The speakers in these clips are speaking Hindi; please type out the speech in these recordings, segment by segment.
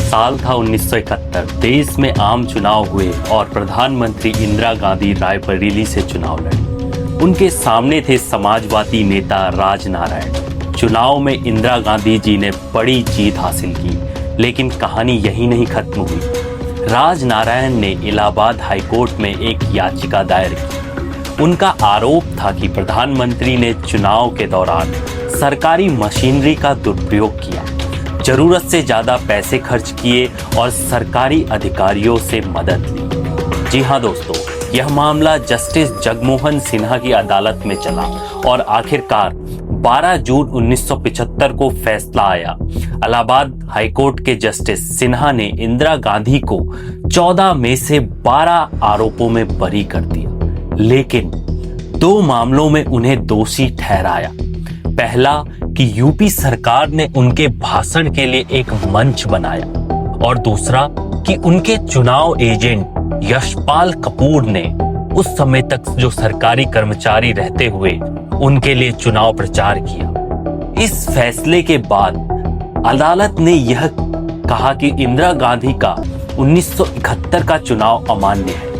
साल था 1971। देश में आम चुनाव हुए और प्रधानमंत्री इंदिरा गांधी रायबरेली से चुनाव लड़ी। उनके सामने थे समाजवादी नेता राजनारायण। चुनाव में इंदिरा गांधी जी ने बड़ी जीत हासिल की, लेकिन कहानी यहीं नहीं खत्म हुई। राजनारायण ने इलाहाबाद हाईकोर्ट में एक याचिका दायर की। उनका आरोप था कि प्रधानमंत्री ने चुनाव के दौरान सरकारी मशीनरी का दुरुपयोग किया, जरूरत से ज्यादा पैसे खर्च किए और सरकारी अधिकारियों से मदद ली। जी हाँ दोस्तों, यह मामला जस्टिस जगमोहन सिन्हा की अदालत में चला और आखिरकार 12 जून 1975 को फैसला आया। इलाहाबाद हाईकोर्ट के जस्टिस सिन्हा ने इंदिरा गांधी को 14 में से 12 आरोपों में बरी कर दिया, लेकिन 2 मामलों में उन्हें दोषी ठहराया। पहला कि यूपी सरकार ने उनके भाषण के लिए एक मंच बनाया, और दूसरा कि उनके चुनाव एजेंट यशपाल कपूर ने उस समय तक जो सरकारी कर्मचारी रहते हुए उनके लिए चुनाव प्रचार किया। इस फैसले के बाद अदालत ने यह कहा कि इंदिरा गांधी का 1971 का चुनाव अमान्य है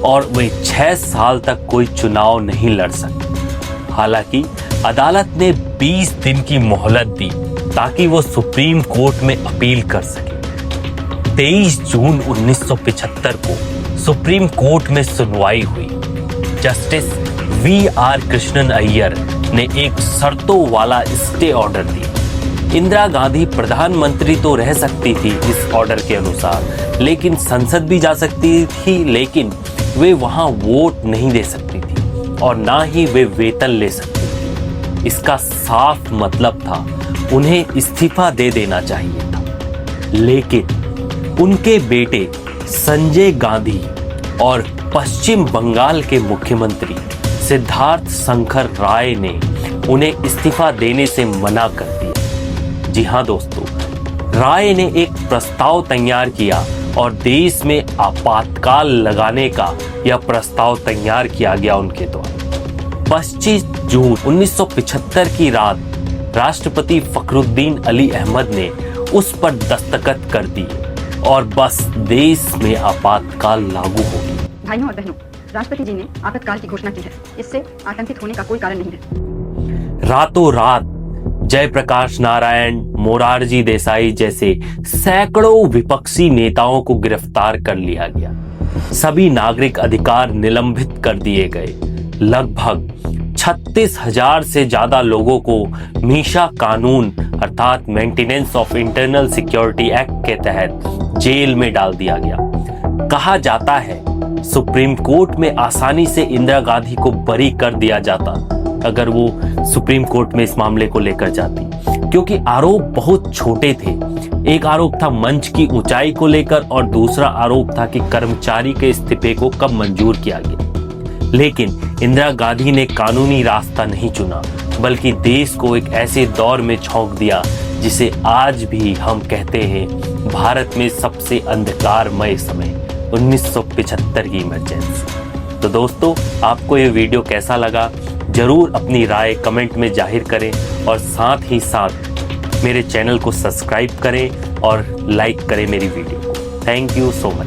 और वे 6 साल तक कोई चुनाव नहीं लड़ सकते। हालांकि अदालत ने 20 दिन की मोहलत दी ताकि वो सुप्रीम कोर्ट में अपील कर सके। 23 जून 1975 को सुप्रीम कोर्ट में सुनवाई हुई। Justice VR. कृष्णन अय्यर ने एक शर्तों वाला स्टे ऑर्डर दिया। इंदिरा गांधी प्रधानमंत्री तो रह सकती थी इस ऑर्डर के अनुसार, लेकिन संसद भी जा सकती थी, लेकिन वे वहां वोट नहीं दे सकती थी और ना ही वे वेतन ले सकती थी। इसका साफ मतलब था उन्हें इस्तीफा दे देना चाहिए था। लेकिन उनके बेटे संजय गांधी और पश्चिम बंगाल के मुख्यमंत्री सिद्धार्थ शंकर राय ने उन्हें इस्तीफा देने से मना कर दिया। जी हाँ दोस्तों, राय ने एक प्रस्ताव तैयार किया और देश में आपातकाल लगाने का यह प्रस्ताव तैयार किया गया उनके द्वारा। 25 जून 1975 की रात राष्ट्रपति फखरुद्दीन अली अहमद ने उस पर दस्तखत कर दिए और बस देश में आपातकाल लागू हो गया। भाइयों और बहनों, राष्ट्रपति जी ने आपातकाल की घोषणा की है। इससे आतंकित होने का कोई कारण नहीं है। रातों रात जयप्रकाश नारायण, मोरारजी देसाई जैसे सैकड़ों विपक्षी नेताओं को गिरफ्तार कर लिया गया। सभी नागरिक अधिकार निलंबित कर दिए गए। लगभग 36,000 से ज्यादा लोगों को मीशा कानून अर्थात maintenance of internal security act के तहत जेल में डाल दिया गया। कहा जाता है सुप्रीम कोर्ट में आसानी से इंदिरा गांधी को बरी कर दिया जाता अगर वो सुप्रीम कोर्ट में इस मामले को लेकर जाती, क्योंकि आरोप बहुत छोटे थे। एक आरोप था मंच की ऊंचाई को लेकर और दूसरा आरोप था कि कर्मचारी के इस्तीफे को कब मंजूर किया गया। लेकिन इंदिरा गांधी ने कानूनी रास्ता नहीं चुना, बल्कि देश को एक ऐसे दौर में झोंक दिया जिसे आज भी हम कहते हैं भारत में सबसे अंधकारमय समय, 1975 की इमरजेंसी। तो दोस्तों, आपको ये वीडियो कैसा लगा जरूर अपनी राय कमेंट में जाहिर करें और साथ ही साथ मेरे चैनल को सब्सक्राइब करें और लाइक करें मेरी वीडियो को। Thank you so much.